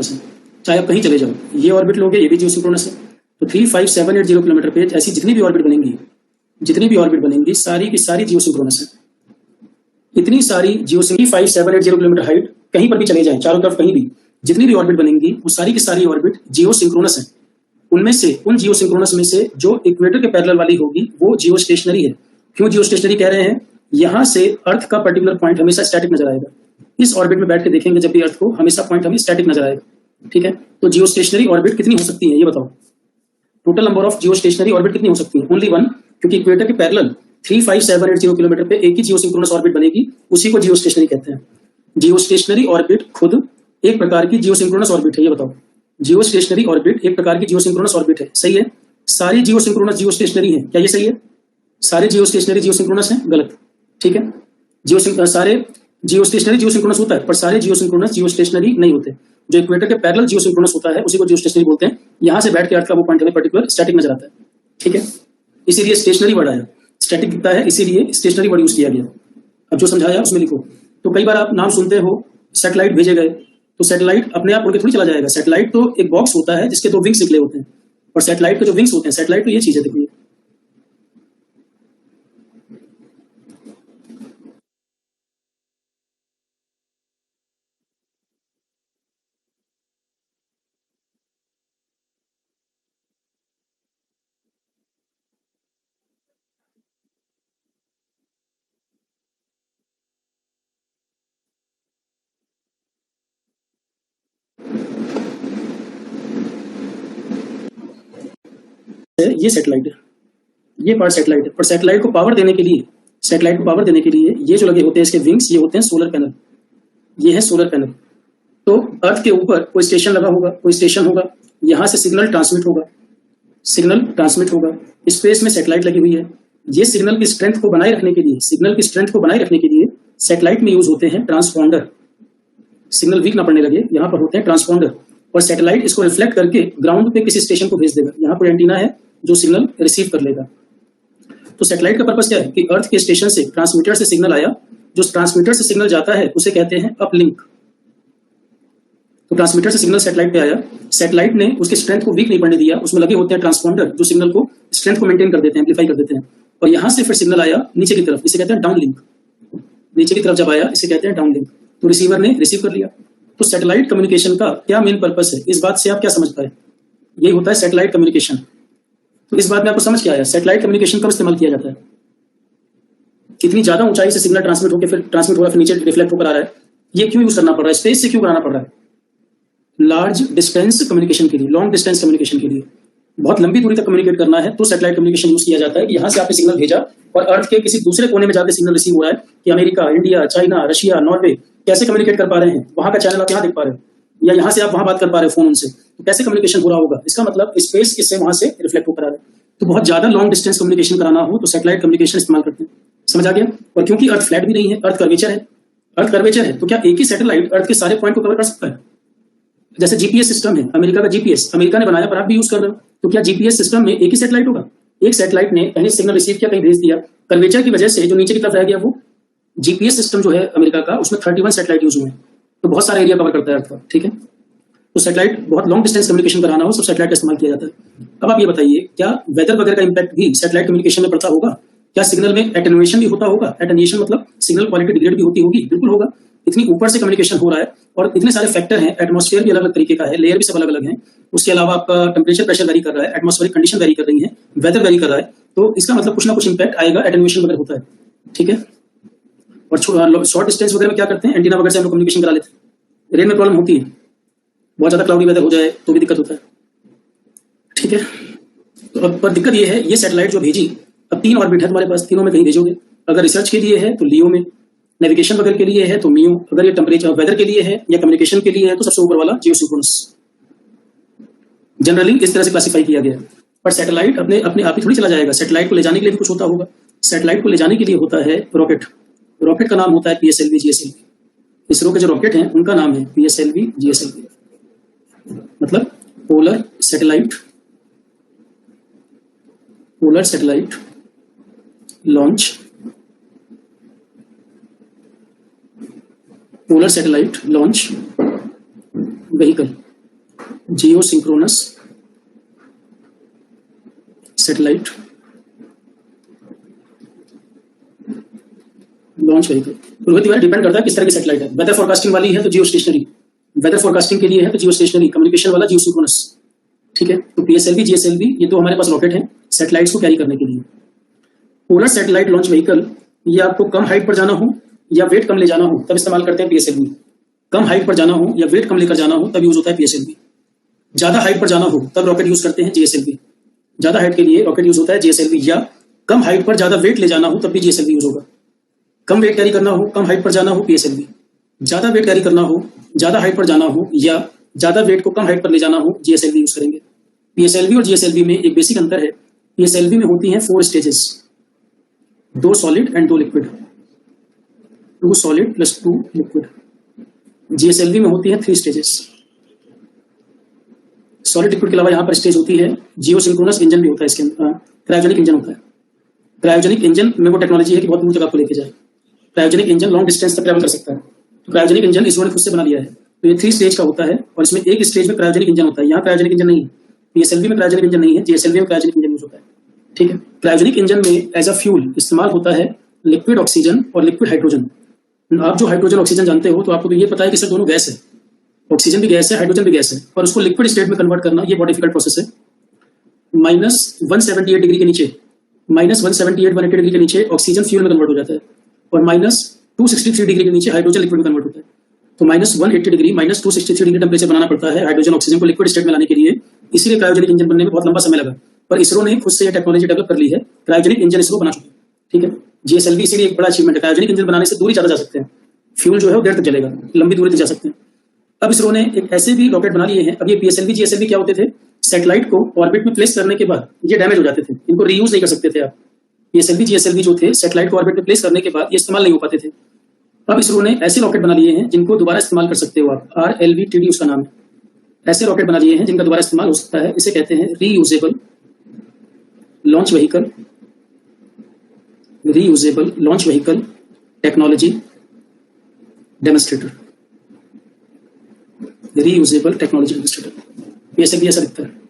Synchronous है, चाहे आप कहीं चले जाओ। ये ऑर्बिट लोगे, ये भी जियो सिंक्रोनस है। तो 35780 किलोमीटर पे ऐसी जितनी भी ऑर्बिट बनेंगी सारी की सारी जियो सिंक्रोनस है। इतनी सारी जियो 35780 किलोमीटर हाइट, कहीं पर भी चले जाएं, चारों तरफ कहीं भी जितनी भी ऑर्बिट बनेंगी वो सारी की सारी ऑर्बिट जियो सिंक्रोनस है। उनमें से उन जियो सिंक्रोनस में से जो इक्वेटर के पैरेलल वाली होगी वो जियो स्टेशनरी है। क्यों जियो स्टेशनरी कह रहे हैं? यहां से अर्थ का पर्टिकुलर पॉइंट हमेशा स्टैटिक नजर आएगा। इस ऑर्बिट में बैठ के देखेंगे जब भी अर्थ को, हमेशा पॉइंट हमें स्टैटिक नजर आएगा। ठीक है, तो जियो स्टेशनरी ऑर्बिट कितनी हो सकती है ये बताओ। Total number of Jio stationery orbit कितनी हो सकती है? ओनली वन, क्योंकि इक्वेटर के पैरेलल 35780 किलोमीटर पे एक ही जियो सिंक्रोनस ऑर्बिट बनेगी, उसी को जियो स्टेशनरी कहते हैं। जियो स्टेशनरी ऑर्बिट खुद एक प्रकार की जियो सिंक्रोनस ऑर्बिट है, ये बताओ। जियो स्टेशनरी ऑर्बिट एक प्रकार की जियो सिंक्रोनस ऑर्बिट है, सही है। सारी जियो सिंक्रोनस जियो स्टेशनरी है, क्या ये सही है? सारे जियो स्टेशनरी जियो सिंक्रोनस है, गलत। ठीक है, सारे जियो स्टेशनरी जियो सिंक्रोनस होता है, पर सारे जियो सिंक्रोनस जियो स्टेशनरी नहीं होते। जो इक्वेटर के पैरेलल जियो सिंक्रोनस होता है उसी को जियो स्टेशनरी बोलते हैं। यहां से बैठ के अर्थ का वो पॉइंट हमें पर्टिकुलर स्टैटिक नजर आता है। ठीक है, इसीलिए स्टेशनरी वर्ड आया, स्टैटिक दिखता है इसीलिए स्टेशनरी वर्ड यूज किया गया। अब जो समझाया उसमें लिखो। तो कई बार आप नाम सुनते हो, सैटेलाइट भेजे गए, तो सैटेलाइट अपने आप उड़ के थोड़ी चला जाएगा। सैटेलाइट तो एक बॉक्स होता है जिसके 2 विंग्स निकले होते हैं, और सैटेलाइट के जो विंग्स होते हैं, सैटेलाइट तो ये चीज है, देखिए ये सैटेलाइट है, ये पार्ट सैटेलाइट है। पर सैटेलाइट को पावर देने के लिए ये जो लगे होते हैं इसके विंग्स, ये होते हैं सोलर पैनल। ये है सोलर पैनल। तो अर्थ के ऊपर कोई स्टेशन लगा होगा, कोई स्टेशन होगा, यहां से सिग्नल ट्रांसमिट होगा। स्पेस में सैटेलाइट लगी हुई है। ये सिग्नल की स्ट्रेंथ को बनाए रखने के लिए सैटेलाइट में यूज होते हैं ट्रांसपॉन्डर। सिग्नल वीक ना पड़ने लगे, यहाँ पर होते हैं ट्रांसपॉन्डर, और सैटेलाइट इसको रिफ्लेक्ट करके ग्राउंड पे किसी स्टेशन को भेज देगा। यहाँ पर एंटीना है जो सिग्नल रिसीव कर लेगा। तो सैटेलाइट का पर्पस क्या है कि अर्थ के स्टेशन से ट्रांसमीटर से सिग्नल आया, जो ट्रांसमीटर से सिग्नल जाता है उसे कहते हैं अपलिंक। तो ट्रांसमीटर से सिग्नल सैटेलाइट पे आया, सैटेलाइट ने उसकी स्ट्रेंथ को वीक नहीं पड़ने दिया, उसमें लगे होते हैं ट्रांसपॉन्डर जो सिग्नल को स्ट्रेंथ को मेंटेन कर देते हैं, एम्पलीफाई कर देते हैं। और यहां से फिर सिग्नल आया नीचे की तरफ, इसे कहते हैं डाउनलिंक। नीचे की तरफ जब आया इसे कहते हैं डाउनलिंक। तो रिसीवर ने रिसीव कर लिया। तो सैटेलाइट कम्युनिकेशन का क्या मेन पर्पस है, इस बात से आप क्या समझ पाए? ये होता है सैटेलाइट कम्युनिकेशन। तो इस बात में आपको समझ क्या आया? सैटेलाइट कम्युनिकेशन कब इस्तेमाल किया जाता है? कितनी ज्यादा ऊंचाई से सिग्नल ट्रांसमिट हो रहा है, फिर नीचे रिफ्लेक्ट होकर आ रहा है, ये क्यों यूज करना पड़ रहा है? स्पेस से क्यों कराना पड़ रहा है? लार्ज डिस्टेंस कम्युनिकेशन के लिए, लॉन्ग डिस्टेंस कम्युनिकेशन के लिए, बहुत लंबी दूरी तक कम्युनिकेट करना है तो सैटेलाइट कम्युनिकेशन यूज किया जाता है कि यहां से आपने सिग्नल भेजा और अर्थ के किसी दूसरे कोने में जाकर सिग्नल रिसीव हो रहा है कि America, India, China, Russia, Norway कैसे कम्युनिकेट कर पा रहे हैं, वहां का चैनल आप यहाँ देख पा रहे हो, या यहाँ से आप वहां बात कर पा रहे हो फोन उनसे, तो कैसे कम्युनिकेशन हो रहा होगा? इसका मतलब स्पेस किससे वहां से रिफ्लेक्ट होकर आ रहा है। तो बहुत ज्यादा लॉन्ग डिस्टेंस कम्युनिकेशन कराना हो तो सैटेलाइट कम्युनिकेशन इस्तेमाल करते हैं। समझ आ गया? और क्योंकि अर्थ फ्लैट भी नहीं है, अर्थ कर्वेचर है, तो क्या एक ही सैटेलाइट अर्थ के सारे पॉइंट को कवर कर सकता है? जैसे जीपीएस सिस्टम है, अमेरिका का जीपीएस अमेरिका ने बनाया पर आप भी यूज कर रहे हो, तो क्या जीपीएस सिस्टम में एक ही सैटेलाइट होगा? एक सैटेलाइट ने कहीं सिग्नल रिसीव किया, कहीं भेज दिया, कर्वेचर की वजह से जो नीचे की तरफ रह गया वो जीपीएस सिस्टम जो है अमेरिका का, उसमें 31 सैटेलाइट यूज हुए हैं, तो बहुत सारा एरिया कवर करता है अर्थ का। ठीक है, तो सैटेलाइट बहुत लॉन्ग डिस्टेंस कम्युनिकेशन कराना हो सब सैटेलाइट का इस्तेमाल किया जाता है। अब आप ये बताइए, क्या वेदर वगैरह का इंपैक्ट भी सैटेलाइट कम्युनिकेशन में पड़ता होगा? क्या सिग्नल में एटेन्युएशन भी होता होगा? एटेन्युएशन मतलब सिग्नल क्वालिटी डिग्रेड भी होती होगी? बिल्कुल होगा। इतनी ऊपर से कम्युनिकेशन हो रहा है और इतने सारे फैक्टर हैं, एटमॉस्फेयर भी अलग अलग तरीके का है, लेयर भी सब अलग अलग है, उसके अलावा आपका टेम्परेचर प्रेशर वेरी कर रहा है, एटमॉस्फेरिक कंडीशन वेरी कर रही है, वेदर वेरी कर रहा है, तो इसका मतलब कुछ ना कुछ इंपैक्ट आएगा, एटेन्युएशन वगैरह होता है। ठीक है, और शॉर्ट डिस्टेंस वगैरह में क्या करते हैं, एंटीना वगैरह से हम लोग कम्युनिकेशन करा लेते हैं। रेन में प्रॉब्लम होती है, बहुत ज्यादा क्लाउडी वेदर हो जाए तो भी दिक्कत होता है। ठीक है, तो अब पर दिक्कत ये है, ये सैटेलाइट जो भेजी, अब 3 ऑर्बिट है तुम्हारे पास, तीनों में कहीं भेजोगे। अगर रिसर्च के लिए है तो लियो में, नेविगेशन वगैरह के लिए है तो मियो, अगर ये टेम्परेचर वेदर के लिए है या कम्युनिकेशन के लिए है तो सबसे ऊपर वाला जियो सिंक्रोनस। जनरली इस तरह से क्लासिफाई किया गया। पर सैटेलाइट अपने अपने आप ही थोड़ी चला जाएगा, सैटेलाइट को ले जाने के लिए भी कुछ होता होगा। सैटेलाइट को ले जाने के लिए होता है रॉकेट। रॉकेट का नाम होता है पीएसएलवी जीएसएलवी। इसरो के जो रॉकेट हैं उनका नाम है पीएसएलवी जीएसएलवी, मतलब polar satellite launch vehicle. Geosynchronous satellite launch vehicle. Rohit Tiwari, depend करता है किस तरह की सैटेलाइट है। वेदर फोरकास्टिंग वाली है तो जियो स्टेशनरी, वेदर फोरकास्टिंग के लिए है तो जियो स्टेशनरी, कम्युनिकेशन वाला जियो सिंक्रोनस। ठीक है, तो पीएसएलवी जीएसएलवी ये तो हमारे पास रॉकेट है सैटेलाइट्स को कैरी करने के लिए। पोलर सैटेलाइट लॉन्च व्हीकल, ये आपको कम हाइट पर जाना हो या वेट कम ले जाना हो तब इस्तेमाल करते हैं पीएसएलवी। कम हाइट पर जाना हो या वेट कम लेकर जाना हो तब यूज होता है पीएसएलवी। ज्यादा हाइट पर जाना हो तब रॉकेट यूज करते हैं जीएसएलवी। ज्यादा हाइट के लिए रॉकेट यूज होता है जीएसएलवी, या कम हाइट पर ज्यादा वेट ले जाना हो तब भी जीएसएलवी यूज होगा। कम वेट कैरी करना हो, कम हाइट पर जाना हो, पीएसएलवी। ज्यादा वेट कैरी करना हो, ज्यादा हाइट पर जाना हो, या ज्यादा वेट को कम हाइट पर ले जाना हो, जीएसएलवी यूज करेंगे। पीएसएलवी और जीएसएलवी में एक बेसिक अंतर है। पीएसएलवी में होती हैं 4 stages, 2 solid and 2 liquid, 2 solid plus 2 liquid. GSLV में होती है 3 स्टेजेस। सॉलिड लिक्विड के अलावा यहाँ पर स्टेज होती है, जियो सिंक्रोनस इंजन भी होता है इसके अंदर, क्रायोजेनिक इंजन होता है। क्रायोजेनिक इंजन में वो टेक्नोलॉजी है कि बहुत दूर तक आपको लेके जाए। क्रायोजेनिक इंजन लॉन्ग डिस्टेंस तक ट्रैवल कर सकता है। तो क्रायोजेनिक इंजन इसरो ने खुद से बना लिया है। तो ये 3 स्टेज का होता है और इसमें एक स्टेज में क्रायोजेनिक इंजन होता है। यहाँ क्रायोजेनिक इंजन नहीं है, पीएसएलवी में क्रायोजेनिक इंजन नहीं है, जीएसएलवी में क्रायोजेनिक इंजन यूज होता है। ठीक है, क्रायोजेनिक इंजन में एज अ फ्यूल इस्तेमाल होता है लिक्विड ऑक्सीजन और लिक्विड हाइड्रोजन। आप जो हाइड्रोजन ऑक्सीजन जानते हो तो आपको तो ये पता है कि सर दोनों गैस है, ऑक्सीजन भी गैस है, हाइड्रोजन भी गैस है, और उसको लिक्विड स्टेट में कन्वर्ट करना ये बहुत डिफिकल्ट प्रोसेस है। -178 डिग्री के नीचे, -178-180 डिग्री के नीचे ऑक्सीजन फ्यूल में कन्वर्ट हो जाता है, और -263 डिग्री के नीचे हाइड्रोजन लिक्विड में कन्वर्ट होता है। तो -180 डिग्री, -263 डिग्री टेम्परेचर बनाना पड़ता है हाइड्रोजन ऑक्सीजन को लिक्विड स्टेट में लाने के लिए। इसीलिए क्रायोजेनिक इंजन बनने में बहुत लंबा समय लगा, पर इसरो ने खुद से यह टेक्नोलॉजी डेवलप कर ली है। क्रायोजेनिक इंजन इसरो बना चुका है। ठीक है, जीएसएलवी इसीलिए एक बड़ा अचीवमेंट है। क्रायोजेनिक इंजन बनाने से दूरी ज्यादा जा सकते हैं, फ्यूल जो है वो देर तक चलेगा, लंबी दूरी तक जा सकते हैं। अब इसरो ने एक ऐसे भी रॉकेट बना लिए हैं। अब ये पीएसएलवी जीएसएलवी क्या होते थे, सैटेलाइट को ऑर्बिट में प्लेस करने के बाद ये डैमेज हो जाते थे, इनको रीयूज नहीं कर सकते थे आप। पीएसएलवी जीएसएलवी जो थे सैटेलाइट को ऑर्बिट में प्लेस करने के बाद ये इस्तेमाल नहीं हो पाते थे। अब इसरो ने ऐसे रॉकेट बना लिए हैं जिनको दोबारा इस्तेमाल कर सकते हो आप, RLVTD उसका नाम है। ऐसे रॉकेट बना लिए हैं जिनका दोबारा इस्तेमाल हो सकता है। इसे कहते हैं reusable launch vehicle, reusable launch vehicle technology demonstrator, reusable technology demonstrator. PSLV ऐसा दिखता है।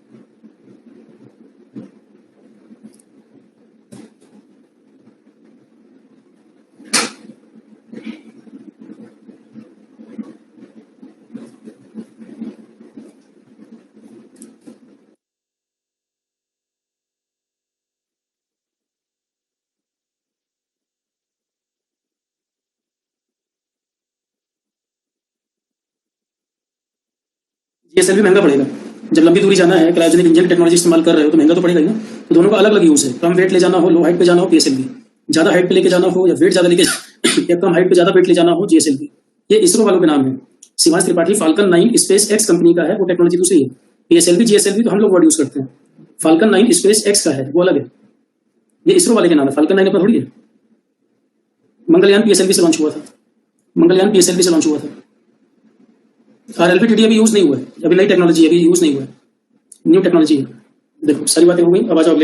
जीएसएलवी महंगा पड़ेगा, जब लंबी दूरी जाना है, क्रायोजेनिक इंजन टेक्नोलॉजी इस्तेमाल कर रहे हो तो महंगा तो पड़ेगा ही ना। तो दोनों का अलग अलग यूज है। कम वेट ले जाना हो, लो हाइट पे जाना हो, पीएसएलवी। ज्यादा हाइट पे लेके जाना हो या वेट ज्यादा लेके या कम हाइट पे ज्यादा वेट ले जाना हो, जीएसएलवी। ये इसरो वालों के नाम है। Shivansh Tripathi falcon 9 space x company का है, वो टेक्नोलॉजी दूसरी है। पीएसएलवी जीएसएलवी तो हम लोग वर्ड यूज करते हैं, फाल्कन 9 स्पेस एक्स का है, वो अलग है। ये इसरो वाले के नाम है, फाल्कन 9 अपना थोड़ी है। मंगलयान पीएसएलवी से लॉन्च हुआ था, मंगलयान पीएसएलवी से लॉन्च हुआ था। RLVTD अभी यूज नहीं हुआ है, अभी नई टेक्नोलॉजी है, अभी यूज नहीं हुआ है, न्यू टेक्नोलॉजी है। देखो सारी बातें हो गई, अब आ जाओ अगले